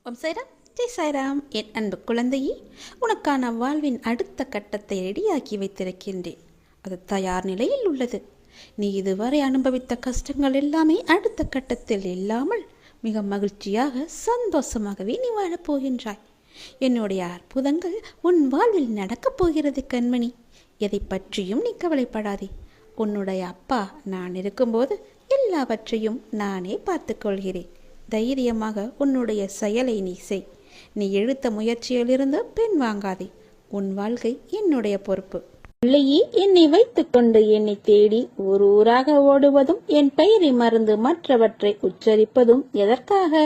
ஓம் சாய்ராம், ஜெய் சாய்ராம். என் அன்பு குழந்தையே, உனக்கான வாழ்வின் அடுத்த கட்டத்தை ரெடியாக்கி வைத்திருக்கின்றேன். அது தயார் நிலையில் உள்ளது. நீ இதுவரை அனுபவித்த கஷ்டங்கள் எல்லாமே அடுத்த கட்டத்தில் இல்லாமல் மிக மகிழ்ச்சியாக சந்தோஷமாகவே நீ வாழப் போகின்றாய். என்னுடைய அற்புதங்கள் உன் வாழ்வில் நடக்கப் போகிறது கண்மணி. எதை பற்றியும் நீ கவலைப்படாதே. உன்னுடைய அப்பா நான் இருக்கும்போது எல்லாவற்றையும் நானே பார்த்துக்கொள்கிறேன். தைரியமாக உன்னுடைய செயலை நீ செய். நீ எடுத்த முயற்சியிலிருந்து பெண் வாங்காதே. உன் வாழ்க்கை என்னுடைய பொறுப்பு. பிள்ளையே, என்னை வைத்துக்கொண்டு என்னை தேடி ஊர் ஊராக ஓடுவதும் என் பெயரை மறந்து மற்றவற்றை உச்சரிப்பதும் எதற்காக?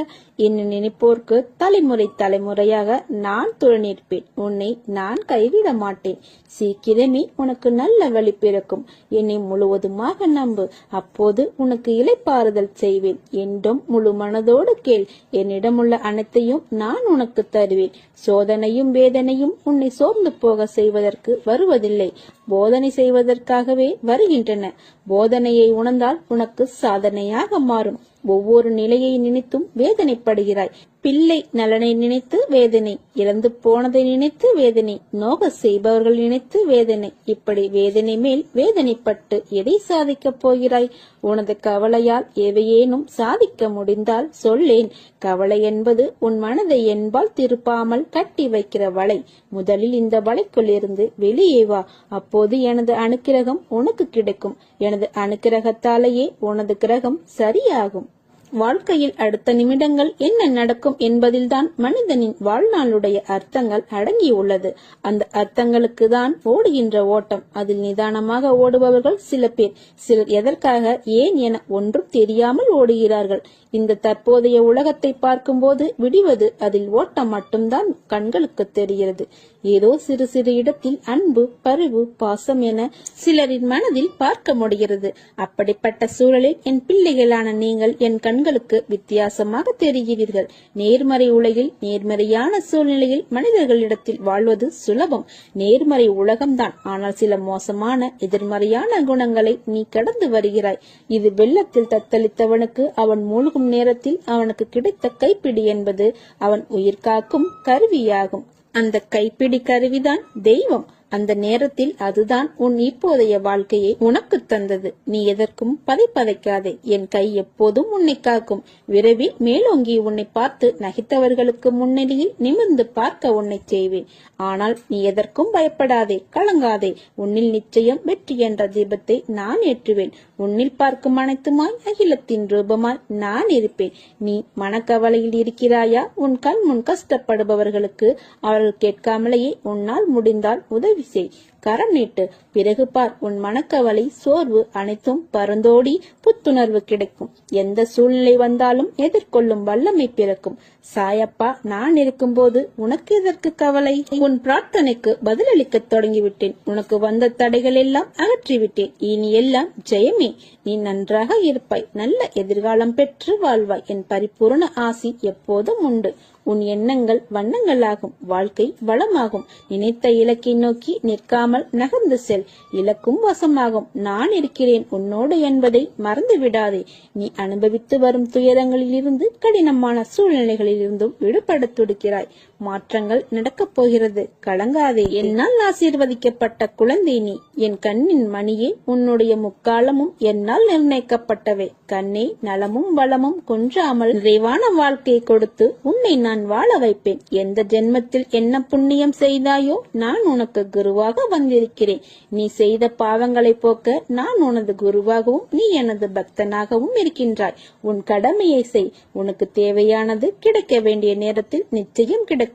என்ன நினைப்போர்க்கு தலைமுறை தலைமுறையாக நான் துணை நிற்பேன். உன்னை நான் கைவிட மாட்டேன். சீக்கிரமே உனக்கு நல்ல வழி பிறக்கும். என்னை முழுவதுமாக நம்பு. அப்போது உனக்கு இளைப்பாறுதல் செய்வேன். என்றும் முழு மனதோடு கேள். என்னிடமுள்ள அனைத்தையும் நான் உனக்கு தருவேன். சோதனையும் வேதனையும் உன்னை சோர்ந்து போக செய்வதற்கு வருவதில்லை, போதனை செய்வதற்காகவே வருகின்றன. போதனையை உணர்ந்தால் உனக்கு சாதனையாக மாறும். ஒவ்வொரு நிலையை நினைத்தும் வேதனைப்படுகிறாய். பிள்ளை நலனை நினைத்து வேதனை, இறந்து போனதை நினைத்து வேதனை, நோக செய்பவர்கள் நினைத்து வேதனை. இப்படி வேதனை மேல் வேதனைப்பட்டு எதை சாதிக்கப் போகிறாய்? உனது கவலையால் எவையேனும் சாதிக்க முடிந்தால் சொல்லேன். கவலை என்பது உன் மனதை என்பால் திருப்பாமல் கட்டி வைக்கிற வலை. முதலில் இந்த வலைக்குள் இருந்து வெளியே வா. அப்போது எனது அனுக்கிரகம் உனக்கு கிடைக்கும். எனது அனுக்கிரகத்தாலேயே உனது கிரகம் சரியாகும். வாழ்க்கையில் அடுத்த நிமிடங்கள் என்ன நடக்கும் என்பதில்தான் மனிதனின் வாழ்நாளுடைய அர்த்தங்கள் அடங்கியுள்ளது. அந்த அர்த்தங்களுக்கு தான் ஓடுகின்ற ஓட்டம். அதில் நிதானமாக ஓடுபவர்கள் சில பேர். சிலர் எதற்காக, ஏன் என ஒன்றும் தெரியாமல் ஓடுகிறார்கள். இந்த தற்போதைய உலகத்தை பார்க்கும்போது விடிவது அதில் ஓட்டம் மட்டும்தான் கண்களுக்கு தெரிகிறது. ஏதோ சிறு சிறு இடத்தில் அன்பு, பரிவு, பாசம் என சிலரின் மனதில் பார்க்க முடிகிறது. அப்படிப்பட்ட சூழலில் என் பிள்ளைகளான நீங்கள் என் கண்களுக்கு வித்தியாசமாக தெரிகிறீர்கள். நேர்மறை உலகில் நேர்மறையான சூழ்நிலையில் மனிதர்களிடத்தில் வாழ்வது சுலபம். நேர்மறை உலகம்தான். ஆனால் சில மோசமான எதிர்மறையான குணங்களை நீ கடந்து வருகிறாய். இது வெள்ளத்தில் தத்தளித்தவனுக்கு அவன் மூழ்கும் நேரத்தில் அவனுக்கு கிடைத்த கைப்பிடி என்பது அவன் உயிர் காக்கும் கருவியாகும். அந்த கைப்பிடி கருவிதான் தெய்வம். அந்த நேரத்தில் அதுதான் உன் இப்போதைய வாழ்க்கையை உனக்கு தந்தது. நீ எதற்கும் பதைக்காதே. என் கை எப்போதும் உன்னை காக்கும். விரைவில் மேலோங்கி உன்னை பார்த்து நகைத்தவர்களுக்கு முன்னிலையில் நிமிர்ந்து பார்க்க உன்னை செய்வேன். ஆனால் நீ எதற்கும் பயப்படாதே, கலங்காதே. உன்னில் நிச்சயம் வெற்றி என்ற தீபத்தை நான் ஏற்றுவேன். உன்னில் பார்க்கும் அனைத்துமாய் அகிலத்தின் ரூபமாய் நான் இருப்பேன். நீ மனக்கவலையில் இருக்கிறாயா? உன் கண் முன் கஷ்டப்படுபவர்களுக்கு அவர்கள் கேட்காமலேயே உன்னால் முடிந்தால் உதவி செய். கரம் நீட்டு. பிறகு பார், உன் மனக்கவலை, சோர்வு அனைத்தும் பறந்தோடி புத்துணர்வு கிடைக்கும். எந்த சூழ்நிலை வந்தாலும் எதிர்கொள்ளும் வல்லமை பிறக்கும். சாயப்பா நான் இருக்கும்போது உனக்கு எதற்கு கவலை? உன் பிரார்த்தனைக்கு பதிலளிக்க தொடங்கிவிட்டேன். உனக்கு வந்த தடைகள் எல்லாம் அகற்றிவிட்டேன். இனி எல்லாம் ஜெயமே. நீ நன்றாக இருப்பாய். நல்ல எதிர்காலம் பெற்று வாழ்வாய். என் பரிபூர்ண ஆசி எப்போதும் உண்டு. உன் எண்ணங்கள் வண்ணங்களாகும். வாழ்க்கை வளமாகும். நினைத்த இலக்கை நோக்கி நிற்காமல் நகர்ந்து செல். இலக்கும் வசமாகும். நான் இருக்கிறேன் உன்னோடு என்பதை மறந்து விடாதே. நீ அனுபவித்து வரும் துயரங்களில் இருந்து, கடினமான சூழ்நிலைகளில் இருந்தும் விடுபட துடிக்கிறாய். மாற்றங்கள் நடக்கப் போகிறது. கலங்காதே. என்னால் ஆசீர்வதிக்கப்பட்ட குழந்தை நீ. என் கண்ணின் மணியே, உன்னுடைய முக்காலமும் என்னால் நிர்ணயிக்கப்பட்டவை. கண்ணே, நலமும் வளமும் குன்றாமல் நிறைவான வாழ்க்கையை கொடுத்து உன்னை நான் வாழ வைப்பேன். எந்த ஜென்மத்தில் என்ன புண்ணியம் செய்தாயோ நான் உனக்கு குருவாக வந்திருக்கிறேன். நீ செய்த பாவங்களை போக்க நான் உனது குருவாகவும் நீ எனது பக்தனாகவும் இருக்கின்றாய். உன் கடமையை செய். உனக்கு தேவையானது கிடைக்க வேண்டிய நேரத்தில் நிச்சயம் கிடைக்கும்.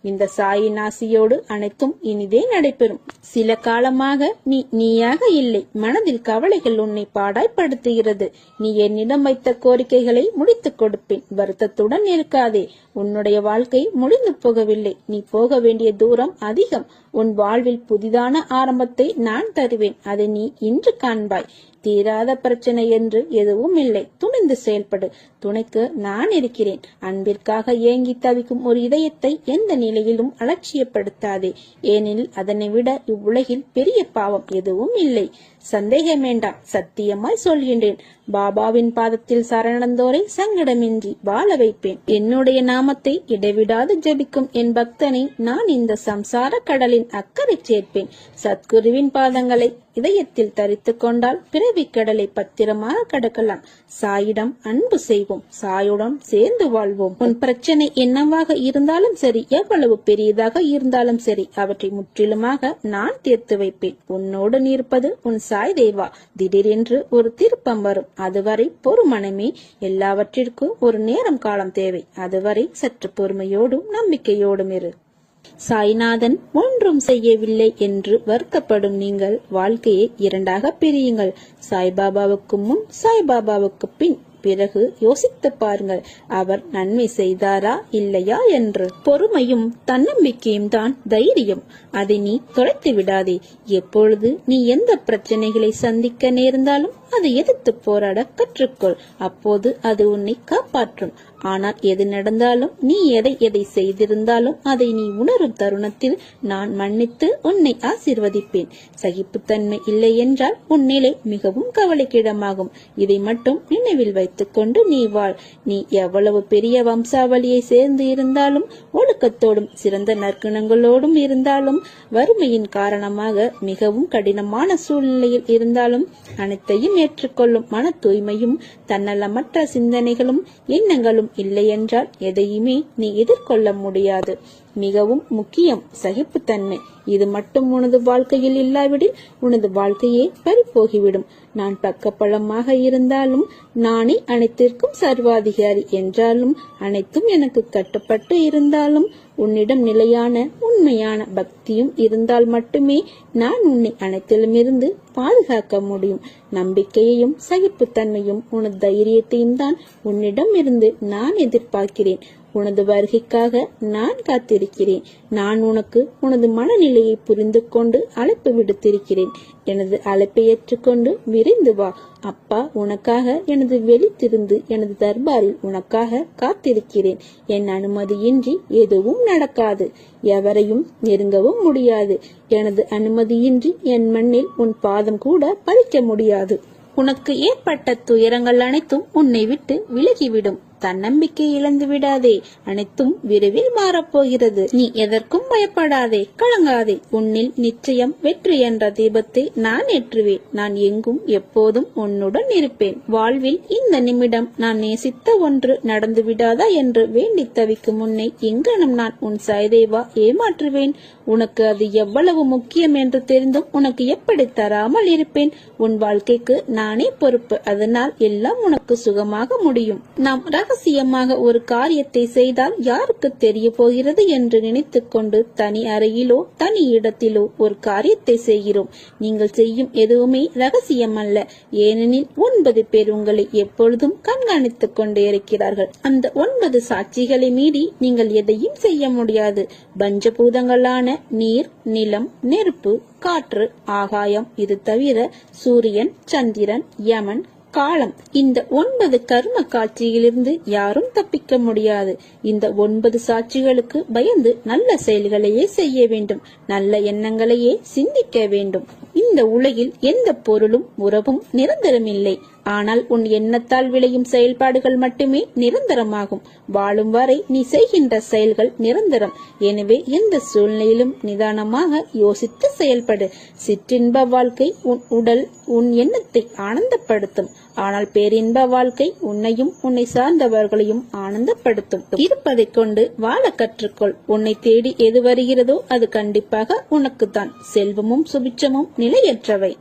இந்த சாயின் ஆசியோடு அனைத்தும் இனிதே நடைபெறும். சில காலமாக நீ நீயாக இல்லை. மனதில் கவலைகள் உன்னை பாடாய்படுத்துகிறது. நீ என்னிடம் வைத்த கோரிக்கைகளை முடித்துக் கொடுப்பேன். வருத்தத்துடன் இருக்காதே. உன்னுடைய வாழ்க்கை முடிந்து போகவில்லை. நீ போக வேண்டிய தூரம் அதிகம். உன் வாழ்வில் புதிதான ஆரம்பத்தை நான் தருவேன். அதை நீ இன்று காண்பாய். தீராத பிரச்சனை என்று எதுவும் இல்லை. துணிந்து செயல்படு. துணைக்கு நான் இருக்கிறேன். அன்பிற்காக ஏங்கி தவிக்கும் ஒரு இதயத்தை எந்த நிலையிலும் அலட்சியப்படுத்தாதே. ஏனெனில் அதனை விட இவ்வுலகில் பெரிய பாவம் எதுவும் இல்லை. சந்தேகம் வேண்டாம், சத்தியமாய் சொல்கின்றேன். பாபாவின் பாதத்தில் சரணந்தோரை சங்கடமின்றி வாழ வைப்பேன். என்னுடைய நாமத்தை இடைவிடாது ஜபிக்கும் என் பக்தனை நான் இந்த சம்சார கடலின் அக்கறை சேர்ப்பேன். சத்குருவின் பாதங்களை இதயத்தில் தரித்து கொண்டால் பிறவி கடலை பத்திரமாக கடக்கலாம். சாயிடம் அன்பு செய்வோம், சாயுடன் சேர்ந்து வாழ்வோம். உன் பிரச்சனை என்னவாக இருந்தாலும் சரி, எவ்வளவு பெரியதாக இருந்தாலும் சரி, அவற்றை முற்றிலுமாக நான் தீர்த்து வைப்பேன். உன்னோடு நிற்பது உன் சாய் தேவா. திடீரென்று ஒரு திருப்பம் வரும், அதுவரை பொறுமனமே. எல்லாவற்றிற்கும் ஒரு நேரம் காலம் தேவை. அதுவரை சற்று பொறுமையோடும் நம்பிக்கையோடும் இரு. சாய்நாதன் ஒன்றும் செய்யவில்லை என்று வருத்தப்படும் நீங்கள் வாழ்க்கையை இரண்டாக பிரியுங்கள். சாய்பாபாவுக்கு முன், சாய்பாபாவுக்கு பின். பிறகு யோசித்து பாருங்கள், அவர் நன்மை செய்தாரா இல்லையா என்று. பொறுமையும் தன்னம்பிக்கையும் தான் தைரியம். அதை நீ தொலைத்து விடாதே. எப்பொழுது நீ எந்த பிரச்சனைகளை சந்திக்க நேர்ந்தாலும் அதை எதிர்த்து போராட கற்றுக்கொள். அப்போது அது உன்னை காப்பாற்றும். ஆனால் எது நடந்தாலும், நீ எதை செய்திருந்தாலும் அதை நீ உணரும் தருணத்தில் நான் மன்னித்து உன்னை ஆசீர்வதிப்பேன். சகிப்புத்தன்மை இல்லை என்றால் உன் நிலை மிகவும் கவலைக்கிடமாகும். இதை மட்டும் நினைவில் வைத்துக் கொண்டு நீ வாழ். நீ எவ்வளவு பெரிய வம்சாவளியை சேர்ந்து இருந்தாலும், ஒழுக்கத்தோடும் சிறந்த நற்குணங்களோடும் இருந்தாலும், வறுமையின் காரணமாக மிகவும் கடினமான சூழ்நிலையில் இருந்தாலும், அனைத்தையும் ஏற்றுக்கொள்ளும் மன தூய்மையும் தன்னலமற்ற சிந்தனைகளும் எண்ணங்களும் இல்லை என்றால் எதையுமே நீ எதிர்கொள்ள முடியாது. மிகவும் முக்கியம் சகிப்புத்தன்மை. இது மட்டும் உனது வாழ்க்கையில் இல்லாவிடில் உனது வாழ்க்கையே பறிபோகிவிடும். நான் பக்கபலமாக இருந்தாலும், நானே அனைத்திற்கும் சர்வாதிகாரி என்றாலும், அனைத்தும் எனக்கு கட்டுப்பட்டு இருந்தாலும், உன்னிடம் நிலையான உண்மையான பக்தியும் இருந்தால் மட்டுமே நான் உன்னை அனைத்திலுமிருந்து பாதுகாக்க முடியும். நம்பிக்கையையும் சகிப்புத்தன்மையும் உனது தைரியத்தையும் தான் உன்னிடம் இருந்து நான் எதிர்பார்க்கிறேன். உனது வருகைக்காக நான் காத்திருக்கிறேன். நான் உனக்கு உனது மனநிலையை புரிந்து கொண்டு அழைப்பு விடுத்திருக்கிறேன். எனது அழைப்பை ஏற்றுக்கொண்டு விரைந்து வா. அப்பா உனக்காக எனது வெளித்திருந்து எனது தர்பாரில் உனக்காக காத்திருக்கிறேன். என் அனுமதியின்றி எதுவும் நடக்காது. எவரையும் நெருங்கவும் முடியாது. எனது அனுமதியின்றி என் மண்ணில் உன் பாதம் கூட பதிக்க முடியாது. உனக்கு ஏற்பட்ட துயரங்கள் அனைத்தும் உன்னை விட்டு விலகிவிடும். தன்னம்பிக்கை இழந்து விடாதே. அனைத்தும் விரைவில் மாறப்போகிறது. நீ எதற்கும் பயப்படாதே, கலங்காதே. உன்னில் நிச்சயம் வெற்றி என்ற தீபத்தை நான் ஏற்றுவேன். நான் எங்கும் எப்போதும் உன்னுடன் இருப்பேன். வாழ்வில் இந்த நிமிடம் நான் நேசித்த ஒன்று நடந்து விடாதா என்று வேண்டி தவிக்கும் உன்னை எங்கனம் நான் உன் சாய்தேவா ஏமாற்றுவேன்? உனக்கு அது எவ்வளவு முக்கியம் என்று தெரிந்தும் உனக்கு எப்படி தராமல் இருப்பேன்? உன் வாழ்க்கைக்கு நானே பொறுப்பு. அதனால் எல்லாம் உனக்கு சுகமாக முடியும். நாம் ரகசியமாக ஒரு காரியத்தை செய்தால் யாருக்கு தெரிய போகிறது என்று நினைத்துக் கொண்டு தனி அறையிலோ தனி இடத்திலோ ஒரு காரியத்தை செய்கிறோம். நீங்கள் செய்யும் எதுவுமே ரகசியம் அல்ல. ஏனெனில் 9 பேர் உங்களை எப்பொழுதும் கண்காணித்துக் கொண்டே இருக்கிறார்கள். அந்த 9 சாட்சிகளை மீறி நீங்கள் எதையும் செய்ய முடியாது. பஞ்சபூதங்களான நீர், நிலம், நெருப்பு, காற்று, ஆகாயம், இது தவிர சூரியன், சந்திரன், யமன், காலம், இந்த 9 கர்ம காட்சியிலிருந்து யாரும் தப்பிக்க முடியாது. இந்த 9 சாட்சிகளுக்கு பயந்து நல்ல செயல்களையே செய்ய வேண்டும். நல்ல எண்ணங்களையே சிந்திக்க வேண்டும். இந்த உலகில் எந்த பொருளும் உறவும் நிரந்தரமில்லை. ஆனால் உன் எண்ணத்தால் விளையும் செயல்பாடுகள் மட்டுமே நிரந்தரமாகும். வாழும் வரை நீ செய்கின்ற செயல்கள் நிரந்தரம். எனவே எந்த சூழ்நிலையிலும் நிதானமாக யோசித்து செயல்படு. சிற்றின்ப வாழ்க்கை உன் உடல், உன் எண்ணத்தை ஆனந்தப்படுத்தும். ஆனால் பேரின்ப வாழ்க்கை உன்னையும் உன்னை சார்ந்தவர்களையும் ஆனந்தப்படுத்தும். இருப்பதை கொண்டு வாழ கற்றுக்கொள். உன்னை தேடி எது வருகிறதோ அது கண்டிப்பாக உனக்குத்தான். செல்வமும் சுபிட்சமும் நிலையற்றவை.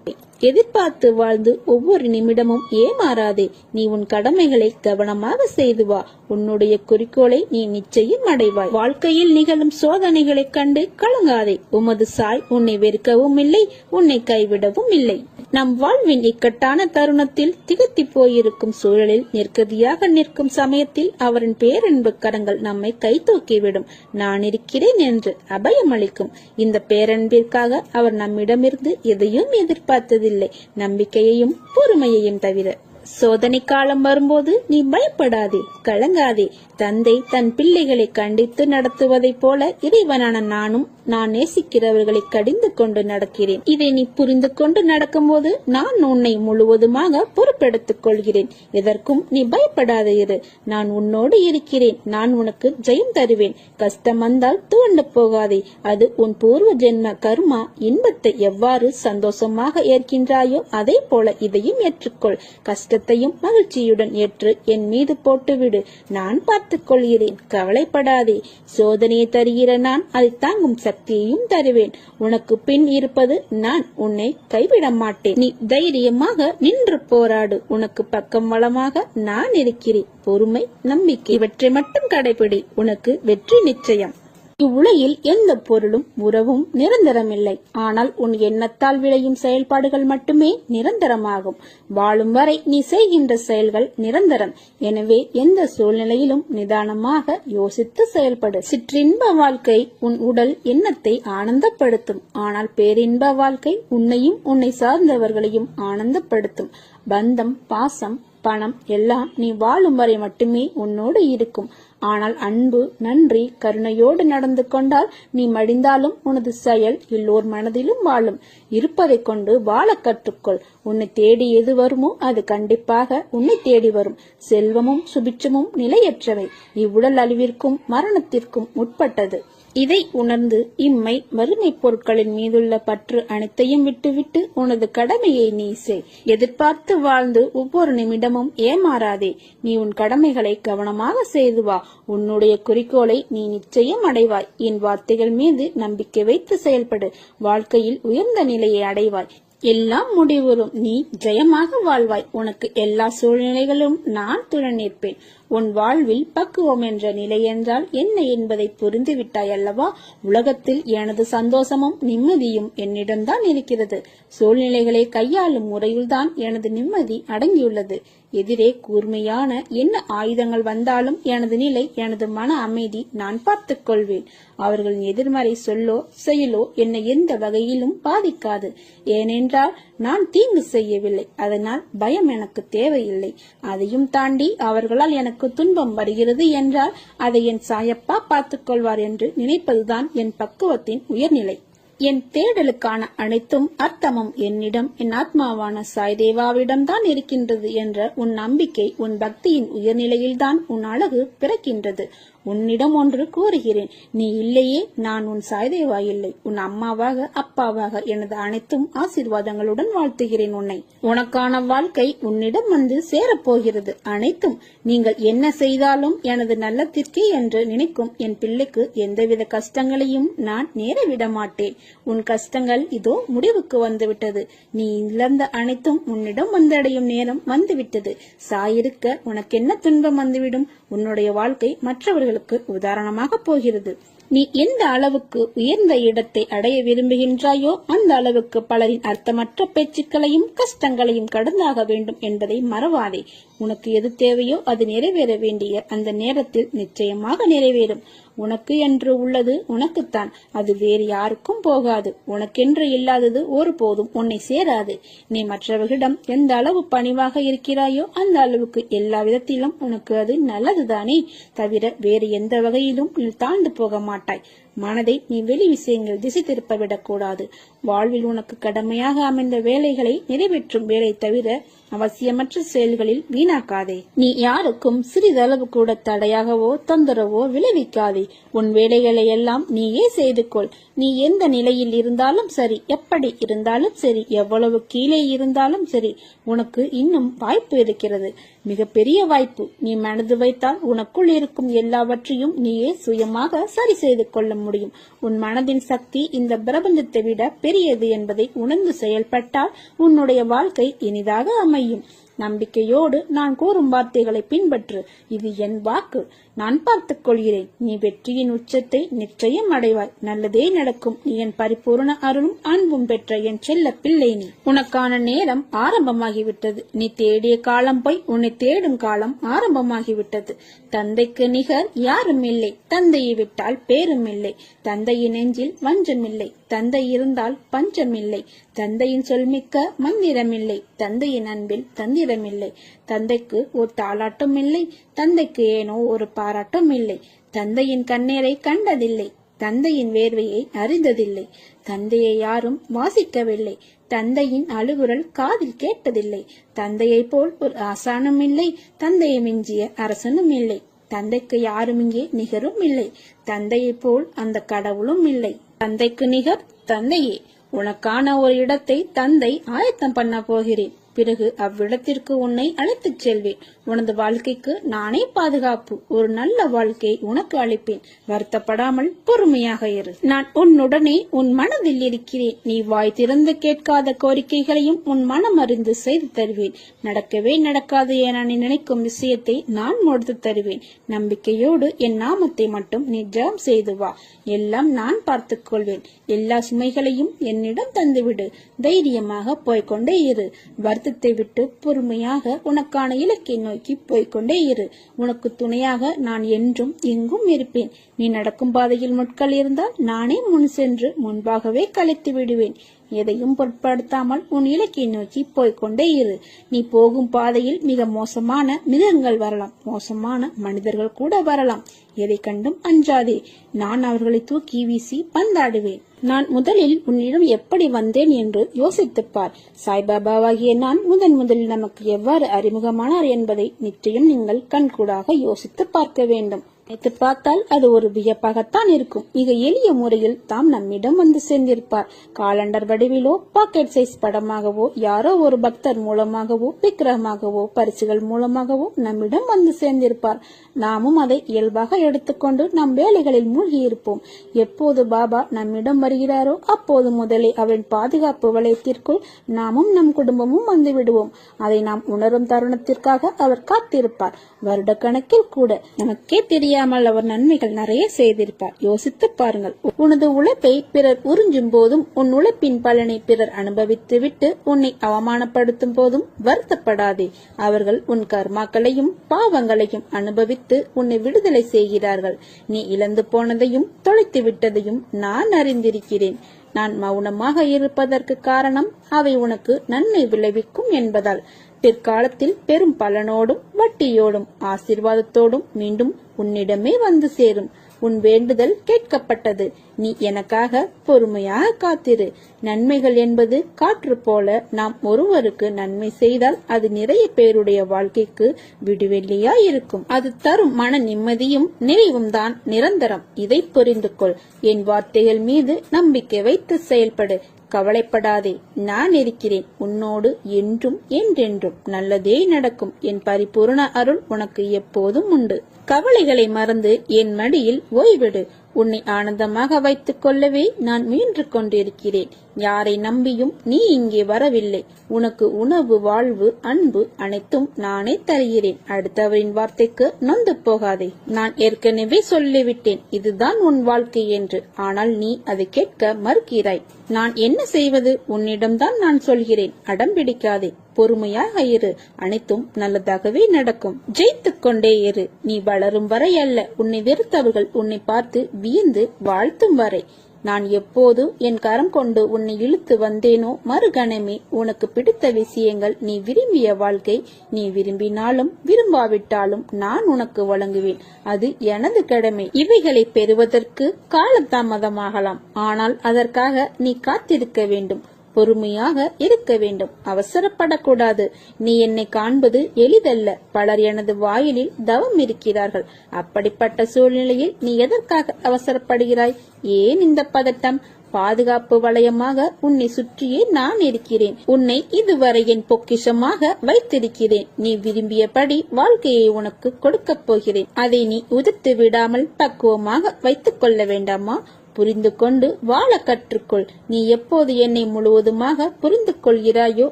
எதிர்பார்த்து வாழ்ந்து ஒவ்வொரு நிமிடமும் ஏமாறாதே. நீ உன் கடமைகளை கவனமாக செய்து வா. உன்னுடைய குறிக்கோளை நீ நிச்சயம் அடைவாய். வாழ்க்கையில் நிகழும் சோதனைகளை கண்டு கலங்காதே. உமது சாய் உன்னை வெறுக்கவும் இல்லை, உன்னை கைவிடவும் இல்லை. நம் வாழ்வின் இக்கட்டான தருணத்தில் திகத்தி போயிருக்கும் சூழலில் நிற்கதியாக நிற்கும் சமயத்தில் அவரின் பேரன்பு கரங்கள் நம்மை கை தூக்கிவிடும். நான் இருக்கிறேன் என்று அபயம் அளிக்கும். இந்த பேரன்பிற்காக அவர் நம்மிடமிருந்து எதையும் எதிர்பார்த்ததில்லை, நம்பிக்கையையும் பொறுமையையும் தவிர. சோதனை காலம் வரும்போது நீ பயப்படாதே, கலங்காதே. தந்தை தன் பிள்ளைகளை கண்டித்து நடத்துவதைப் போல இறைவனான நானும் நான் நேசிக்கிறவர்களை கடிந்து கொண்டு நடக்கிறேன். இதை நீ புரிந்து கொண்டு நடக்கும்போது நான் உன்னை முழுவதுமாக பொறுப்பெடுத்துக் கொள்கிறேன். எதற்கும் நீ பயப்படாதே இரு. நான் உன்னோடு இருக்கிறேன். நான் உனக்கு ஜெயம் தருவேன். கஷ்டம் வந்தால் துவண்டு போகாதே. அது உன் பூர்வ ஜென்ம கர்மா. இன்பத்தை எவ்வாறு சந்தோஷமாக ஏற்கின்றாயோ அதே போல இதையும் ஏற்றுக்கொள். கஷ்டத்தையும் மகிழ்ச்சியுடன் ஏற்று என் மீது போட்டுவிடு. நான் பார்த்துக் கொள்கிறேன். கவலைப்படாதே. சோதனையை தருகிற நான் அதை தாங்கும் சக்தியையும் தருவேன். உனக்கு பின் இருப்பது நான். உன்னை கைவிட மாட்டேன். நீ தைரியமாக நின்று போராடு. உனக்கு பக்கம் வளமாக நான் இருக்கிறேன். பொறுமை, நம்பிக்கை இவற்றை மட்டும் கடைபிடி. உனக்கு வெற்றி நிச்சயம். இவ்வுலகில் எந்த பொருளும் உறவும் நிரந்தரமில்லை. ஆனால் உன் எண்ணத்தால் விளையும் செயல்பாடுகள் மட்டுமே நிரந்தரமாகும். வாழும் வரை நீ செய்கின்ற செயல்கள் நிரந்தரம். எனவே எந்த சூழ்நிலையிலும் நிதானமாக யோசித்து செயல்படு. சிற்றின்ப வாழ்க்கை உன் உடல் எண்ணத்தை ஆனந்தப்படுத்தும். ஆனால் பேரின்ப வாழ்க்கை உன்னையும் உன்னை சார்ந்தவர்களையும் ஆனந்தப்படுத்தும். பந்தம், பாசம், பணம் எல்லாம் நீ வாழும் வரை மட்டுமே உன்னோடு இருக்கும். ஆனால் அன்பு, நன்றி, கருணையோடு நடந்து கொண்டால் நீ மடிந்தாலும் உனது செயல் எல்லோர் மனதிலும் வாழும். இருப்பதை கொண்டு வாழ கற்றுக்கொள். உன்னை தேடி எது வருமோ அது கண்டிப்பாக உன்னை தேடி வரும். செல்வமும் சுபிட்சமும் நிலையற்றவை. இவ்வுடல் அழிவிற்கும் மரணத்திற்கும் உட்பட்டது. இதை உணர்ந்து இம்மை வறுமை பொருட்களின் மீதுள்ள பற்று அனைத்தையும் விட்டுவிட்டு உனது கடமையை நீ செய். எதிர்பார்த்து வாழ்ந்து ஒவ்வொரு நிமிடமும் ஏமாறாதே. நீ உன் கடமைகளை கவனமாக செய்து வா. உன்னுடைய குறிக்கோளை நீ நிச்சயம் அடைவாய். என் வார்த்தைகள் மீது நம்பிக்கை வைத்து செயல்படு. வாழ்க்கையில் உயர்ந்த நிலையை அடைவாய். எல்லாம் முடிவுறும். நீ ஜெயமாக வாழ்வாய். உனக்கு எல்லா சூழ்நிலைகளும் நான் துணை நிற்பேன். உன் வாழ்வில் பக்குவம் என்ற நிலை என்றால் என்ன என்பதை புரிந்து விட்டாய் அல்லவா? உலகத்தில் எனது சந்தோஷமும் நிம்மதியும் என்னிடம்தான் இருக்கிறது. சூழ்நிலைகளை கையாளும் முறையில்தான் எனது நிம்மதி அடங்கியுள்ளது. எதிரே கூர்மையான என்ன ஆயுதங்கள் வந்தாலும் எனது நிலை, எனது மன அமைதி நான் பார்த்துக் கொள்வேன். அவர்களின் எதிர்மறை சொல்லோ செயலோ என்னை எந்த வகையிலும் பாதிக்காது. ஏனென்றால் நான் தீங்கு செய்யவில்லை. அதனால் பயம் எனக்கு தேவையில்லை. அதையும் தாண்டி அவர்களால் எனக்கு துன்பம் வருகிறது என்றால் அதை என் சாயப்பா பார்த்துக் கொள்வார் என்று நினைப்பதுதான் என் பக்குவத்தின் உயர்நிலை. என் தேடலுக்கான அனைத்தும் அர்த்தமும் என்னிடம், என் ஆத்மாவான சாய்தேவாவிடம்தான் இருக்கின்றது என்ற உன் நம்பிக்கை, உன் பக்தியின் உயர்நிலையில்தான் உன் அழகு பிறக்கின்றது. உன்னிடம் ஒன்று கூறுகிறேன். நீ இல்லையே நான் உன் சாய்தேவா இல்லை. உன் அம்மாவாக, அப்பாவாக எனது அனைத்தும் ஆசீர்வாதங்களுடன் வாழ்த்துகிறேன் உன்னை. உனக்கான வாழ்க்கை உன்னிடம் வந்து சேரப்போகிறது. அனைத்தும் நீங்கள் என்ன செய்தாலும் எனது நல்லத்திற்கே என்று நினைக்கும் என் பிள்ளைக்கு எந்தவித கஷ்டங்களையும் நான் நேர விட மாட்டேன். உன் கஷ்டங்கள் இதோ முடிவுக்கு வந்துவிட்டது. நீ இழந்த அனைத்தும் உன்னிடம் வந்தடையும் நேரம் வந்துவிட்டது. சாயிருக்க உனக்கென்ன துன்பம் வந்துவிடும்? உன்னுடைய வாழ்க்கை மற்றவர்களுக்கு உதாரணமாக போகிறது. நீ எந்த அளவுக்கு உயர்ந்த இடத்தை அடைய விரும்புகின்றாயோ அந்த அளவுக்கு பலரின் அர்த்தமற்ற பேச்சுக்களையும் கஷ்டங்களையும் கடந்தாக வேண்டும் என்பதை மறவாதே. உனக்கு எது தேவையோ அது நிறைவேற வேண்டிய அந்த நேரத்தில் நிச்சயமாக நிறைவேறும். உனக்கு என்று உள்ளது உனக்குத்தான். அது வேறு யாருக்கும் போகாது. உனக்கென்று இல்லாதது ஒருபோதும் உன்னை சேராது. நீ மற்றவர்களிடம் எந்த அளவு பணிவாக இருக்கிறாயோ அந்த அளவுக்கு எல்லா விதத்திலும் உனக்கு அது நல்லதுதானே தவிர வேறு எந்த வகையிலும் நீ தாழ்ந்து போக மாட்டாய். மனதை நீ வெளி விஷயங்கள் திசை திருப்ப விடக்கூடாது. வாழ்வில் உனக்கு கடமையாக அமைந்த வேலைகளை நிறைவேற்றும் வேலை தவிர அவசியமற்ற செயல்களில் வீணாக்காதே. நீ யாருக்கும் சிறிதளவு கூட தடையாகவோ தொந்தரவோ விளைவிக்காதே. உன் வேலைகளை எல்லாம் நீயே செய்து கொள். நீ எந்த நிலையில் இருந்தாலும் சரி, எப்படி இருந்தாலும் சரி, எவ்வளவு கீழே இருந்தாலும் சரி, உனக்கு இன்னும் வாய்ப்பு இருக்கிறது. மிகப்பெரிய வாய்ப்பு. நீ மனது வைத்தால் உனக்குள் இருக்கும் எல்லாவற்றையும் நீயே சுயமாக சரி செய்து கொள்ள முடியும். உன் மனதின் சக்தி இந்த பிரபஞ்சத்தை விட பெரியது என்பதை உணர்ந்து செயல்பட்டால் உன்னுடைய வாழ்க்கை இனிதாக அமையும். நம்பிக்கையோடு நான் கூறும் வார்த்தைகளை பின்பற்று. இது என் வாக்கு. நான் பார்த்துக் கொள்கிறேன். நீ வெற்றியின் உச்சத்தை நிச்சயம் அடைவாய். நல்லதே நடக்கும். நீ என் பரிபூர்ண அருளும் அன்பும் பெற்ற என் செல்ல பிள்ளை. நீ உனக்கான நேரம் ஆரம்பமாகிவிட்டது. நீ தேடிய காலம் போய் உன்னை தேடும் காலம் ஆரம்பமாகிவிட்டது. தந்தைக்கு நிகர் யாரும் இல்லை. தந்தையை விட்டால் பேரும் இல்லை. தந்தையின் நெஞ்சில் வஞ்சமில்லை. தந்தை இருந்தால் பஞ்சமில்லை. தந்தையின் சொல்மிக்க மந்திரமில்லை. தந்தையின் அன்பில் தந்திரமில்லை. தந்தைக்கு ஒரு தாளாட்டும் இல்லை, தந்தைக்கு ஏனோ ஒரு பாராட்டும் இல்லை. தந்தையின் கண்ணீரை கண்டதில்லை, தந்தையின் வேர்வையை அறிந்ததில்லை. தந்தையை யாரும் வாசிக்கவில்லை, தந்தையின் அழுகுரல் காதில் கேட்டதில்லை. தந்தையை போல் ஒரு ஆசானும் இல்லை, தந்தையை மிஞ்சிய அரசனும் இல்லை. தந்தைக்கு யாரும் இங்கே நிகரும் இல்லை, தந்தையை போல் அந்த கடவுளும் இல்லை. தந்தைக்கு நிகர் தந்தையே. உனக்கான ஒரு இடத்தை தந்தை ஆயத்தம் பண்ண போகிறேன். பிறகு அவ்விடத்திற்கு உன்னை அழைத்துச் செல்வேன். உனது வாழ்க்கைக்கு நானே பாதுகாப்பு. ஒரு நல்ல வாழ்க்கையை உனக்கு அளிப்பேன். வருத்தப்படாமல் பொறுமையாக இரு. நான் உன்னுடனே உன் மனதில் இருக்கிறேன். நீ வாய் திறந்து கேட்காத கோரிக்கைகளையும் உன் மனம் அறிந்து செய்து தருவேன். நடக்கவே நடக்காது என நீ நினைக்கும் விஷயத்தை நான் முடித்து தருவேன். நம்பிக்கையோடு என் நாமத்தை மட்டும் நீ ஜெபம் செய்து வா. எல்லாம் நான் பார்த்துக் கொள்வேன். எல்லா சுமைகளையும் என்னிடம் தந்துவிடு. தைரியமாக போய்கொண்டே இரு. வருத்தத்தை விட்டு பொறுமையாக உனக்கான இலக்கை நோக்கி போய்கொண்டே இரு. உனக்கு துணையாக நான் என்றும் எங்கும் இருப்பேன். நீ நடக்கும் பாதையில் முட்கள் இருந்தால் நானே முன் சென்று முன்பாகவே கலைத்து விடுவேன். எதையும் பொருட்படுத்தாமல் உன் இலக்கை நோக்கி போய்கொண்டே இரு. நீ போகும் பாதையில் மிக மோசமான மிருகங்கள் வரலாம், மோசமான மனிதர்கள் கூட வரலாம். எதை கண்டும் அஞ்சாதே. நான் அவர்களை தூக்கி வீசி பந்தாடுவேன். நான் முதலில் உன்னிடம் எப்படி வந்தேன் என்று யோசித்துப்பார். சாய்பாபாவாகிய நான் முதலில் நமக்கு எவ்வாறு அறிமுகமானார் என்பதை நிச்சயம் நீங்கள் கண்கூடாக யோசித்து பார்க்க வேண்டும். நினைத்து பார்த்தால் அது ஒரு வியப்பாகத்தான் இருக்கும். மிக எளிய முறையில் தாம் நம்மிடம் வந்து சேர்ந்திருப்பார். காலண்டர் வடிவிலோ பாக்கெட் சைஸ் படமாகவோ யாரோ ஒரு பக்தர் மூலமாகவோ விக்கிரகமாகவோ பரிசுகள் மூலமாகவோ நம்மிடம் வந்து சேர்ந்திருப்பார். நாமும் அதை இயல்பாக எடுத்துக்கொண்டு நம் வேலைகளில் மூழ்கி இருப்போம். எப்போது பாபா நம்மிடம் வருகிறாரோ அப்போது முதலே அவரின் பாதுகாப்பு வளையத்திற்குள் நாமும் நம் குடும்பமும் வந்து விடுவோம். அதை நாம் உணரும் தருணத்திற்காக அவர் காத்திருப்பார். வருட கணக்கில் கூட நமக்கே தெரியாமல் அவர் நன்மைகள் நிறைய செய்திருப்பார். யோசித்து பாருங்கள். உனது உழைப்பை பிறர் உறிஞ்சும் போதும் உன் உழைப்பின் பலனை பிறர் அனுபவித்து விட்டு உன்னை அவமானப்படுத்தும் போதும் வருத்தப்படாதே. அவர்கள் உன் கர்மாக்களையும் பாவங்களையும் அனுபவித்து உன்னை விடுதலை செய்கிறார்கள். நீ இழந்து போனதையும் தொலைத்து விட்டதையும் நான் அறிந்திருக்கிறேன். நான் மௌனமாக இருப்பதற்கு காரணம் அவை உனக்கு நன்மை விளைவிக்கும் என்பதால். பிற்காலத்தில் பெரும் பலனோடும் வட்டியோடும் ஆசீர்வாதத்தோடும் மீண்டும் உன்னிடமே வந்து சேரும். உன் வேண்டுதல் கேட்கப்பட்டது. நீ எனக்காக பொறுமையாக காத்திரு. நன்மைகள் என்பது காற்று போல. நாம் ஒருவருக்கு நன்மை செய்தால் அது நிறைய பேருடைய வாழ்க்கைக்கு விடுவெள்ளியா இருக்கும். அது தரும் மன நிம்மதியும் நிறைவும் தான் நிரந்தரம். இதை புரிந்து கொள். என் வார்த்தைகள் மீது நம்பிக்கை வைத்து செயல்படு. கவலைப்படாதே, நான் இருக்கிறேன் உன்னோடு என்றும் என்றென்றும். நல்லதே நடக்கும். என் பரிபூர்ண அருள் உனக்கு எப்போதும் உண்டு. கவலைகளை மறந்து என் மடியில் ஓய்விடு. உன்னை ஆனந்தமாக வைத்துக் கொள்ளவே நான் முயன்று கொண்டிருக்கிறேன். யாரை நம்பியும் நீ இங்கே வரவில்லை. உனக்கு உணவு, வாழ்வு, அன்பு அனைத்தும் நானே தருகிறேன். அடுத்தவரின் வார்த்தைக்கு நொந்து போகாதே. நான் ஏற்கனவே சொல்லிவிட்டேன் இதுதான் உன் வாழ்க்கை என்று. ஆனால் நீ அதை கேட்க மறுக்கிறாய். நான் என்ன செய்வது? உன்னிடம்தான் நான் சொல்கிறேன். அடம்பிடிக்காதே. பொறுமையாக இரு. அனைத்தும் நல்லதாகவே நடக்கும். ஜெயித்துக் கொண்டே இரு. நீ வளரும் வரை அல்ல, உன்னை வெறுத்தவர்கள் உன்னை பார்த்து வியந்து வாழ்த்தும் வரை. நான் எப்போது என் கரம் கொண்டு உன்னை இழுத்து வந்தேனோ மறுகணமே உனக்கு பிடித்த விஷயங்கள், நீ விரும்பிய வாழ்க்கை, நீ விரும்பினாலும் விரும்பாவிட்டாலும் நான் உனக்கு வழங்குவேன். அது எனது கடமை. இவைகளை பெறுவதற்கு காலதாமதமாகலாம். ஆனால் அதற்காக நீ காத்திருக்க வேண்டும். பொறுமையாக இருக்க வேண்டும். அவசரப்படக்கூடாது. நீ என்னை காண்பது எளிதல்ல. பலர் எனது வாயிலில் தவம் இருக்கிறார்கள். அப்படிப்பட்ட சூழ்நிலையில் நீ எதற்காக அவசரப்படுகிறாய்? ஏன் இந்த பதட்டம்? பாதுகாப்பு வளையமாக உன்னை சுற்றியே நான் இருக்கிறேன். உன்னை இதுவரை என் பொக்கிஷமாக வைத்திருக்கிறேன். நீ விரும்பியபடி வாழ்க்கையை உனக்கு கொடுக்கப் போகிறேன். அதை நீ உதிர்த்து விடாமல் பக்குவமாக வைத்துக் கொள்ள வேண்டாமா? புரிந்து கொண்டு வாழ கற்றுக்கொள். நீ எப்போது என்னை முழுவதுமாக புரிந்து கொள்கிறாயோ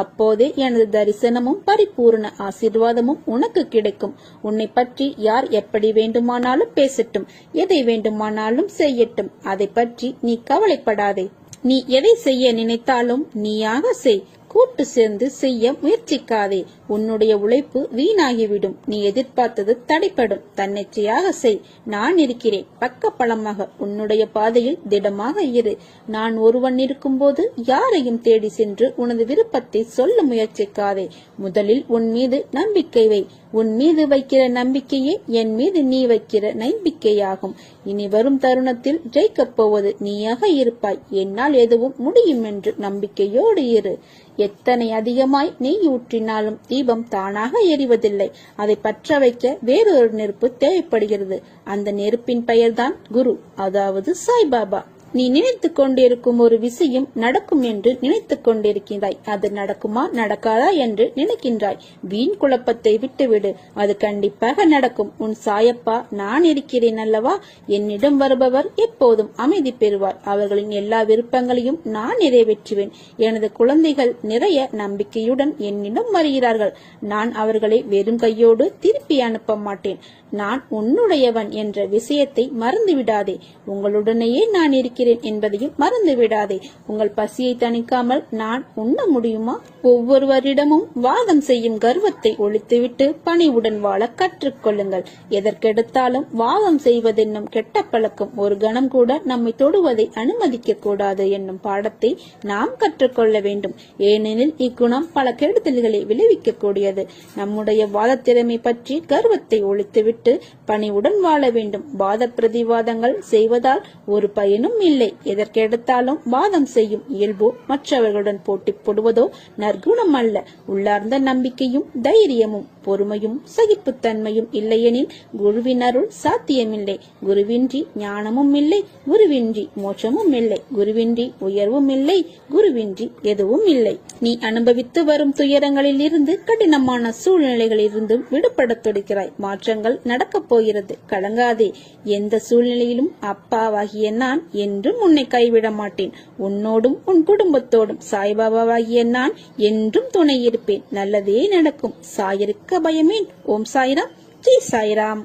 அப்போதே எனது தரிசனமும் பரிபூர்ண ஆசீர்வாதமும் உனக்கு கிடைக்கும். உன்னை பற்றி யார் எப்படி வேண்டுமானாலும் பேசட்டும், எதை வேண்டுமானாலும் செய்யட்டும். அதை பற்றி நீ கவலைப்படாதே. நீ எதை செய்ய நினைத்தாலும் நீயாக செய். கூட்டு சேர்ந்து செய்ய முயற்சிக்காதே. உன்னுடைய உழைப்பு வீணாகிவிடும். நீ எதிர்பார்த்தது தடைப்படும். தன்னிச்சையாக செய். நான் இருக்கிறேன். பக்க பலமாக உன்னுடைய பாதையில் திடமாக இரு. நான் ஒருவன் இருக்கும்போது யாரையும் தேடி சென்று உனது விருப்பத்தை சொல்ல முயற்சிக்காதே. முதலில் உன் மீது நம்பிக்கை வை. உன் மீது வைக்கிற நம்பிக்கையே என் மீது நீ வைக்கிற நம்பிக்கையாகும். இனி வரும் தருணத்தில் ஜெயிக்கப் போவது நீயாக இருப்பாய். என்னால் எதுவும் முடியும் என்று நம்பிக்கையோடு இரு. எத்தனை அதிகமாய் நெய் ஊற்றினாலும் தீபம் தானாக எரிவதில்லை. அதை பற்ற வைக்க வேறொரு நெருப்பு தேவைப்படுகிறது. அந்த நெருப்பின் பெயர்தான் குரு, அதாவது சாய்பாபா. நீ நினைத்துக் கொண்டிருக்கும் ஒரு விஷயம் நடக்கும் என்று நினைத்துக் கொண்டிருக்கிறாய். அது நடக்குமா நடக்காதா என்று நினைக்கின்றாய். வீண் குழப்பத்தை விட்டுவிடு. அது கண்டிப்பாக நடக்கும். உன் சாயப்பா நான் இருக்கிறேன் அல்லவா? என்னிடம் வருபவர் எப்போதும் அமைதி பெறுவார். அவர்களின் எல்லா விருப்பங்களையும் நான் நிறைவேற்றுவேன். எனது குழந்தைகள் நிறைய நம்பிக்கையுடன் என்னிடம் வருகிறார்கள். நான் அவர்களை வெறும் கையோடு திருப்பி அனுப்ப மாட்டேன். நான் உன்னுடையவன் என்ற விஷயத்தை மறந்துவிடாதே. உங்களுடனேயே நான் இருக்கிறேன் என்பதையும் மறந்து விடாதே. உங்கள் பசியை தணிக்காமல் நான் உண்ண முடியுமா? ஒவ்வொருவரிடமும் வாதம் செய்யும் கர்வத்தை ஒழித்துவிட்டு பணிவுடன் வாழ கற்றுக்கொள்ளுங்கள். எதற்கெடுத்தாலும் வாதம் செய்வதென்னும் கெட்ட பழக்கம் ஒரு கணம் கூட நம்மை தொடுவதை அனுமதிக்க கூடாது என்னும் பாடத்தை நாம் கற்றுக்கொள்ள வேண்டும். ஏனெனில் இக்குணம் பல கெடுதல்களை விளைவிக்க கூடியது. நம்முடைய வாத திறமை பற்றி கர்வத்தை ஒழித்துவிட்டு பணிவுடன் வாழ வேண்டும். வாத பிரதிவாதங்கள் செய்வதால் ஒரு பயனும் இல்லை. எதற்கெடுத்தாலும் வாதம் செய்யும் இயல்போ மற்றவர்களுடன் போட்டி போடுவதோ நற்குணம் அல்ல. உள்ளார்ந்த நம்பிக்கையும் தைரியமும் பொறுமையும் சகிப்புத்தன்மையும் இல்லையெனில் குருவின் அருள் சாத்தியமில்லை. குருவின்றி ஞானமும் இல்லை. குருவின்றி மோட்சமும் இல்லை. குருவின்றி உயர்வும் இல்லை. குருவின்றி எதுவும் இல்லை. நீ அனுபவித்து வரும் துயரங்களில் இருந்து கடினமான சூழ்நிலைகளில் இருந்தும் விடுபடத் துடிக்கிறாய். மாற்றங்கள் நடக்கப் போகிறது. கலங்காதே. எந்த சூழ்நிலையிலும் அப்பாவாகிய நான் என்றும் உன்னை கைவிட மாட்டேன். உன்னோடும் உன் குடும்பத்தோடும் சாய்பாபாவாகிய நான் என்றும் துணை இருப்பேன். நல்லதே நடக்கும். சாயிருக்க பயமேன். ஓம் சாய்ராம். ஜெய் சாய்ராம்.